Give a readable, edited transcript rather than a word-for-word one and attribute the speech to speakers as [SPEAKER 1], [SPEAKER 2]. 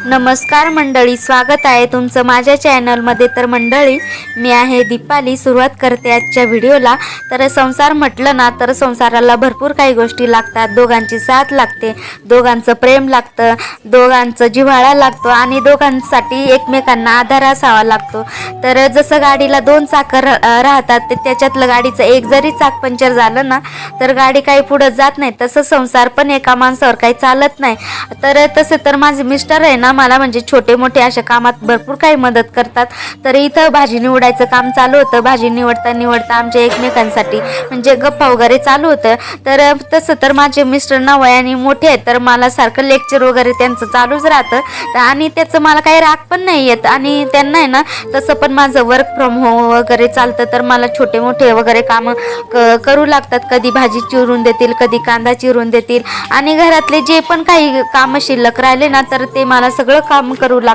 [SPEAKER 1] नमस्कार मंडळी, स्वागत आहे तुमचं माझ्या चॅनलमध्ये। तर मंडळी, मी आहे दीपाली। सुरुवात करते आजच्या व्हिडिओला। तर संसार म्हटलं ना तर संसाराला भरपूर काही गोष्टी लागतात। दोघांची साथ लागते, दोघांचं प्रेम लागतं, दोघांचं जिव्हाळा लागतो आणि दोघांसाठी एकमेकांना आधार असावा लागतो। तर जसं गाडीला दोन चाक राहतात, ते त्याच्यातलं गाडीचं एक जरी चाक पंक्चर झालं ना तर गाडी काही पुढे जात नाही। तसं संसार पण एका माणसावर काही चालत नाही। तर तसं तर माझे मिस्टर आहे ना, मला म्हणजे छोटे मोठे अशा कामात भरपूर काही मदत करतात। तर इथं भाजी निवडायचं काम चालू होतं। भाजी निवडता आमच्या एकमेकांसाठी म्हणजे गप्पा वगैरे चालू होतं। तर तसं तर माझे मिस्टर ना वयाने मोठे आहेत, तर मला सारखं लेक्चर वगैरे त्यांचं चालूच राहतं आणि त्याचं मला काही राग पण नाही येत। आणि त्यांना आहे ना तसं पण माझं वर्क फ्रॉम होम वगैरे चालतं, तर मला छोटे मोठे वगैरे कामं करू लागतात। कधी भाजी चिरून देतील, कधी कांदा चिरून देतील आणि घरातले जे पण काही कामं शिल्लक राहिले ना तर ते मला सगळं काम करू लागतं।